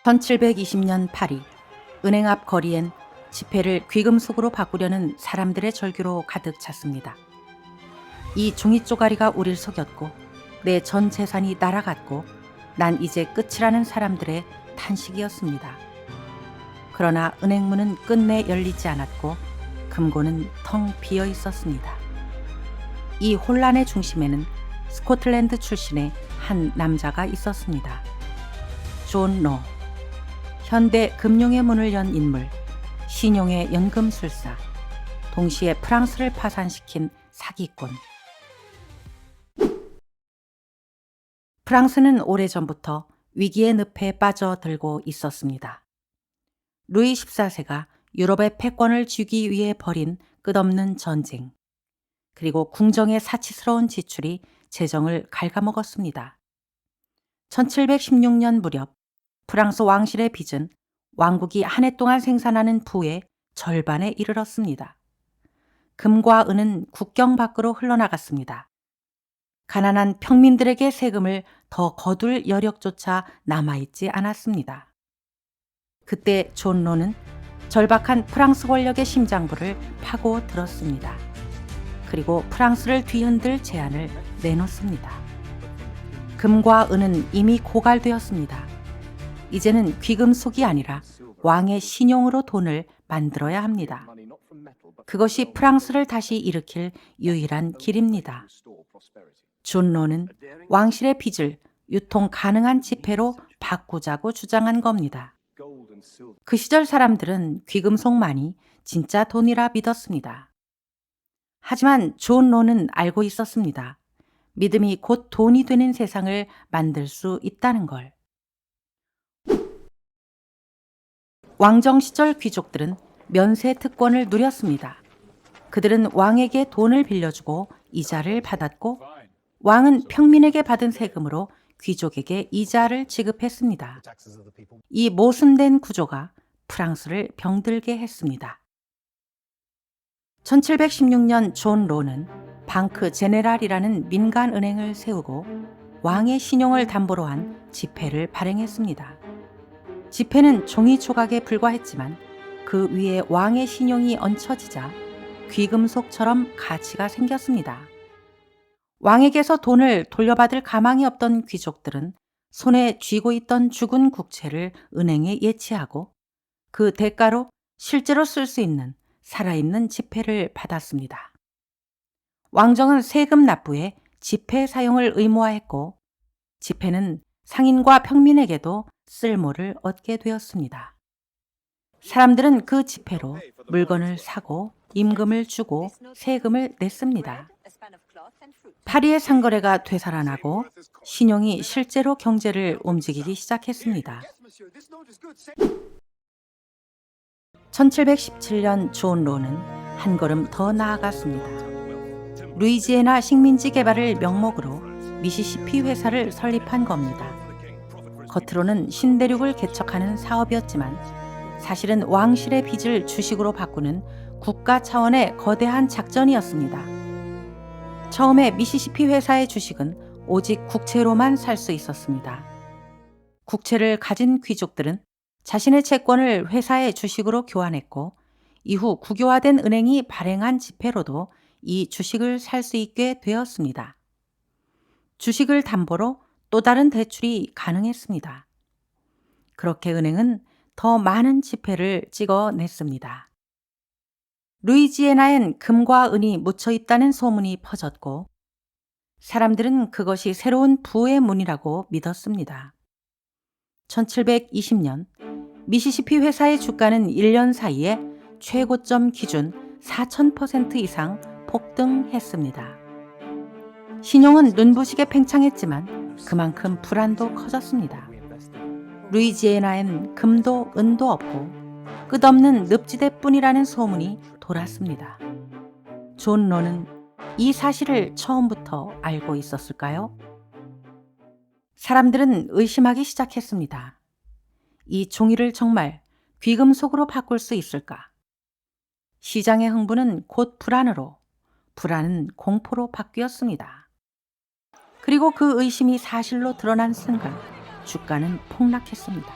1720년 파리, 은행 앞 거리엔 지폐를 귀금속으로 바꾸려는 사람들의 절규로 가득 찼습니다. 이 종이 쪼가리가 우릴 속였고 내 전 재산이 날아갔고 난 이제 끝이라는 사람들의 탄식이었습니다. 그러나 은행 문은 끝내 열리지 않았고 금고는 텅 비어 있었습니다. 이 혼란의 중심에는 스코틀랜드 출신의 한 남자가 있었습니다. 존 로. 현대 금융의 문을 연 인물, 신용의 연금술사, 동시에 프랑스를 파산시킨 사기꾼. 프랑스는 오래전부터 위기의 늪에 빠져들고 있었습니다. 루이 14세가 유럽의 패권을 쥐기 위해 벌인 끝없는 전쟁, 그리고 궁정의 사치스러운 지출이 재정을 갉아먹었습니다. 1716년 무렵 프랑스 왕실의 빚은 왕국이 한 해 동안 생산하는 부의 절반에 이르렀습니다. 금과 은은 국경 밖으로 흘러나갔습니다. 가난한 평민들에게 세금을 더 거둘 여력조차 남아있지 않았습니다. 그때 존 로는 절박한 프랑스 권력의 심장부를 파고 들었습니다. 그리고 프랑스를 뒤흔들 제안을 내놓습니다. 금과 은은 이미 고갈되었습니다. 이제는 귀금속이 아니라 왕의 신용으로 돈을 만들어야 합니다. 그것이 프랑스를 다시 일으킬 유일한 길입니다. 존 로는 왕실의 빚을 유통 가능한 지폐로 바꾸자고 주장한 겁니다. 그 시절 사람들은 귀금속만이 진짜 돈이라 믿었습니다. 하지만 존 로는 알고 있었습니다. 믿음이 곧 돈이 되는 세상을 만들 수 있다는 걸. 왕정 시절 귀족들은 면세 특권을 누렸습니다. 그들은 왕에게 돈을 빌려주고 이자를 받았고 왕은 평민에게 받은 세금으로 귀족에게 이자를 지급했습니다. 이 모순된 구조가 프랑스를 병들게 했습니다. 1716년 존 로는 방크 제네랄이라는 민간 은행을 세우고 왕의 신용을 담보로 한 지폐를 발행했습니다. 지폐는 종이 조각에 불과했지만 그 위에 왕의 신용이 얹혀지자 귀금속처럼 가치가 생겼습니다. 왕에게서 돈을 돌려받을 가망이 없던 귀족들은 손에 쥐고 있던 죽은 국채를 은행에 예치하고 그 대가로 실제로 쓸 수 있는 살아있는 지폐를 받았습니다. 왕정은 세금 납부에 지폐 사용을 의무화했고 지폐는 상인과 평민에게도 쓸모를 얻게 되었습니다. 사람들은 그 지폐로 물건을 사고 임금을 주고 세금을 냈습니다. 파리의 상거래가 되살아나고 신용이 실제로 경제를 움직이기 시작했습니다. 1717년 존 로는 한 걸음 더 나아갔습니다. 루이지애나 식민지 개발을 명목으로 미시시피 회사를 설립한 겁니다. 겉으로는 신대륙을 개척하는 사업이었지만 사실은 왕실의 빚을 주식으로 바꾸는 국가 차원의 거대한 작전이었습니다. 처음에 미시시피 회사의 주식은 오직 국채로만 살 수 있었습니다. 국채를 가진 귀족들은 자신의 채권을 회사의 주식으로 교환했고 이후 국유화된 은행이 발행한 지폐로도 이 주식을 살 수 있게 되었습니다. 주식을 담보로 또 다른 대출이 가능했습니다. 그렇게 은행은 더 많은 지폐를 찍어냈습니다. 루이지애나엔 금과 은이 묻혀 있다는 소문이 퍼졌고 사람들은 그것이 새로운 부의 문이라고 믿었습니다. 1720년 미시시피 회사의 주가는 1년 사이에 최고점 기준 4,000% 이상 폭등했습니다. 신용은 눈부시게 팽창했지만 그만큼 불안도 커졌습니다. 루이지애나엔 금도 은도 없고 끝없는 늪지대뿐이라는 소문이 돌았습니다. 존 로는 이 사실을 처음부터 알고 있었을까요? 사람들은 의심하기 시작했습니다. 이 종이를 정말 귀금속으로 바꿀 수 있을까? 시장의 흥분은 곧 불안으로, 불안은 공포로 바뀌었습니다. 그리고 그 의심이 사실로 드러난 순간 주가는 폭락했습니다.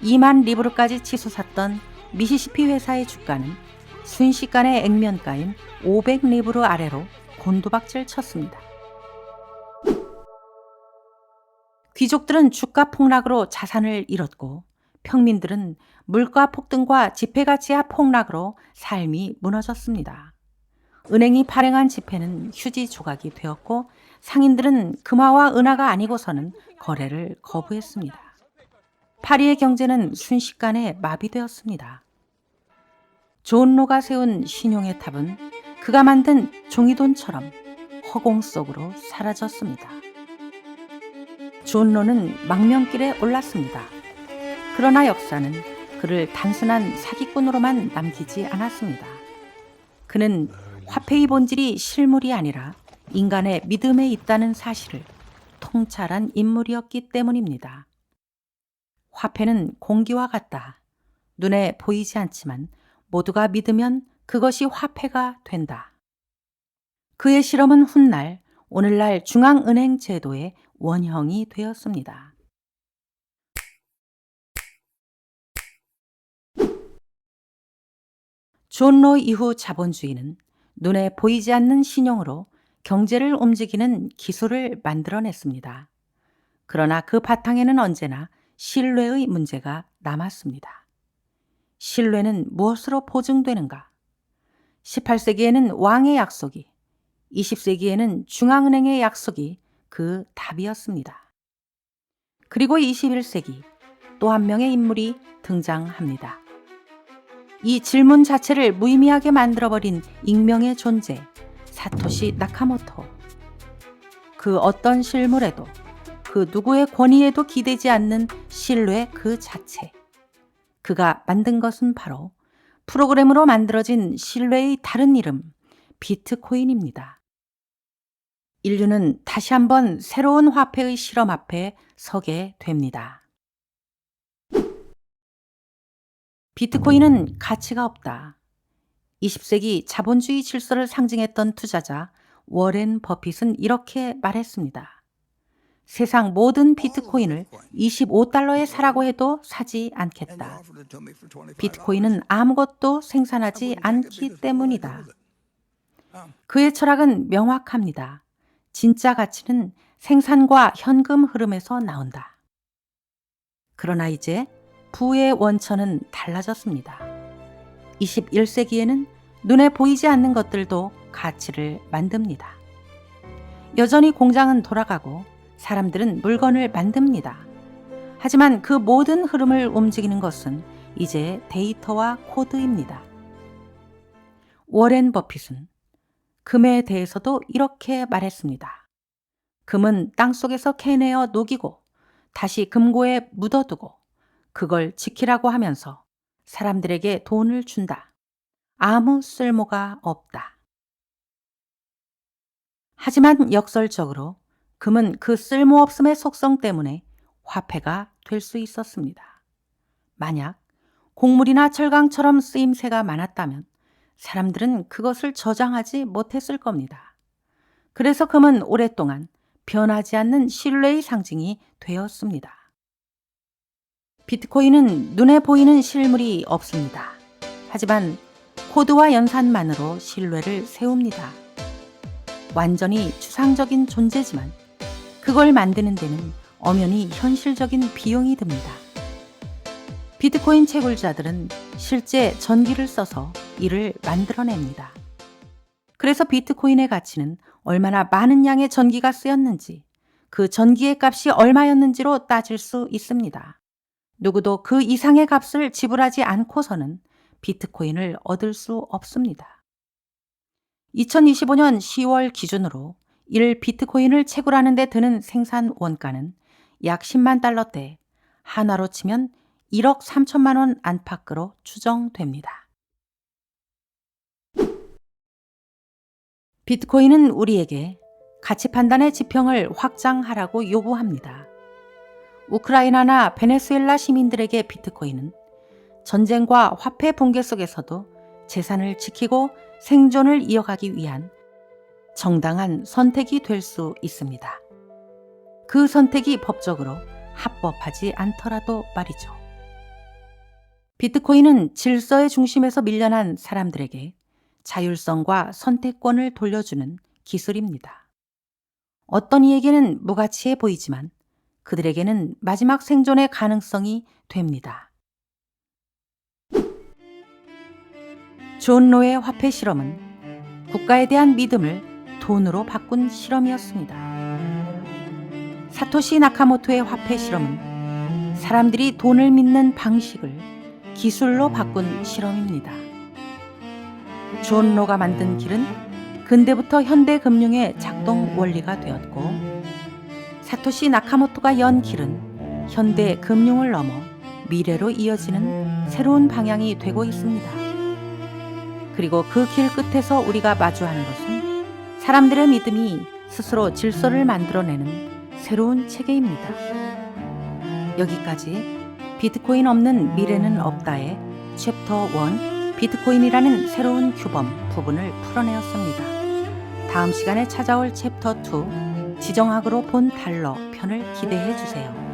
2만 리브르까지 치솟았던 미시시피 회사의 주가는 순식간에 액면가인 500 리브르 아래로 곤두박질 쳤습니다. 귀족들은 주가 폭락으로 자산을 잃었고 평민들은 물가 폭등과 지폐가치와 폭락으로 삶이 무너졌습니다. 은행이 발행한 지폐는 휴지 조각이 되었고 상인들은 금화와 은하가 아니고서는 거래를 거부했습니다. 파리의 경제는 순식간에 마비되었습니다. 존 로가 세운 신용의 탑은 그가 만든 종이돈처럼 허공 속으로 사라졌습니다. 존 로는 망명길에 올랐습니다. 그러나 역사는 그를 단순한 사기꾼으로만 남기지 않았습니다. 그는 화폐의 본질이 실물이 아니라 인간의 믿음에 있다는 사실을 통찰한 인물이었기 때문입니다. 화폐는 공기와 같다. 눈에 보이지 않지만 모두가 믿으면 그것이 화폐가 된다. 그의 실험은 훗날 오늘날 중앙은행 제도의 원형이 되었습니다. 존 로 이후 자본주의는 눈에 보이지 않는 신용으로 경제를 움직이는 기술을 만들어냈습니다. 그러나 그 바탕에는 언제나 신뢰의 문제가 남았습니다. 신뢰는 무엇으로 보증되는가? 18세기에는 왕의 약속이, 20세기에는 중앙은행의 약속이 그 답이었습니다. 그리고 21세기 또 한 명의 인물이 등장합니다. 이 질문 자체를 무의미하게 만들어버린 익명의 존재, 사토시 나카모토. 그 어떤 실물에도 그 누구의 권위에도 기대지 않는 신뢰 그 자체. 그가 만든 것은 바로 프로그램으로 만들어진 신뢰의 다른 이름, 비트코인입니다. 인류는 다시 한번 새로운 화폐의 실험 앞에 서게 됩니다. 비트코인은 가치가 없다. 20세기 자본주의 질서를 상징했던 투자자 워렌 버핏은 이렇게 말했습니다. 세상 모든 비트코인을 25달러에 사라고 해도 사지 않겠다. 비트코인은 아무것도 생산하지 않기 때문이다. 그의 철학은 명확합니다. 진짜 가치는 생산과 현금 흐름에서 나온다. 그러나 이제 부의 원천은 달라졌습니다. 21세기에는 눈에 보이지 않는 것들도 가치를 만듭니다. 여전히 공장은 돌아가고 사람들은 물건을 만듭니다. 하지만 그 모든 흐름을 움직이는 것은 이제 데이터와 코드입니다. 워렌 버핏은 금에 대해서도 이렇게 말했습니다. 금은 땅속에서 캐내어 녹이고 다시 금고에 묻어두고 그걸 지키라고 하면서 사람들에게 돈을 준다. 아무 쓸모가 없다. 하지만 역설적으로 금은 그 쓸모없음의 속성 때문에 화폐가 될 수 있었습니다. 만약 곡물이나 철강처럼 쓰임새가 많았다면 사람들은 그것을 저장하지 못했을 겁니다. 그래서 금은 오랫동안 변하지 않는 신뢰의 상징이 되었습니다. 비트코인은 눈에 보이는 실물이 없습니다. 하지만 코드와 연산만으로 신뢰를 세웁니다. 완전히 추상적인 존재지만 그걸 만드는 데는 엄연히 현실적인 비용이 듭니다. 비트코인 채굴자들은 실제 전기를 써서 이를 만들어냅니다. 그래서 비트코인의 가치는 얼마나 많은 양의 전기가 쓰였는지, 그 전기의 값이 얼마였는지로 따질 수 있습니다. 누구도 그 이상의 값을 지불하지 않고서는 비트코인을 얻을 수 없습니다. 2025년 10월 기준으로 1 비트코인을 채굴하는 데 드는 생산 원가는 약 10만 달러대, 한화로 치면 1억 3천만 원 안팎으로 추정됩니다. 비트코인은 우리에게 가치 판단의 지평을 확장하라고 요구합니다. 우크라이나나 베네수엘라 시민들에게 비트코인은 전쟁과 화폐 붕괴 속에서도 재산을 지키고 생존을 이어가기 위한 정당한 선택이 될 수 있습니다. 그 선택이 법적으로 합법하지 않더라도 말이죠. 비트코인은 질서의 중심에서 밀려난 사람들에게 자율성과 선택권을 돌려주는 기술입니다. 어떤 이에게는 무가치해 보이지만 그들에게는 마지막 생존의 가능성이 됩니다. 존 로의 화폐 실험은 국가에 대한 믿음을 돈으로 바꾼 실험이었습니다. 사토시 나카모토의 화폐 실험은 사람들이 돈을 믿는 방식을 기술로 바꾼 실험입니다. 존 로가 만든 길은 근대부터 현대 금융의 작동 원리가 되었고, 사토시 나카모토가 연 길은 현대 금융을 넘어 미래로 이어지는 새로운 방향이 되고 있습니다. 그리고 그 길 끝에서 우리가 마주하는 것은 사람들의 믿음이 스스로 질서를 만들어내는 새로운 체계입니다. 여기까지 비트코인 없는 미래는 없다의 챕터 1 비트코인이라는 새로운 규범 부분을 풀어내었습니다. 다음 시간에 찾아올 챕터 2 지정학으로 본 달러 편을 기대해 주세요.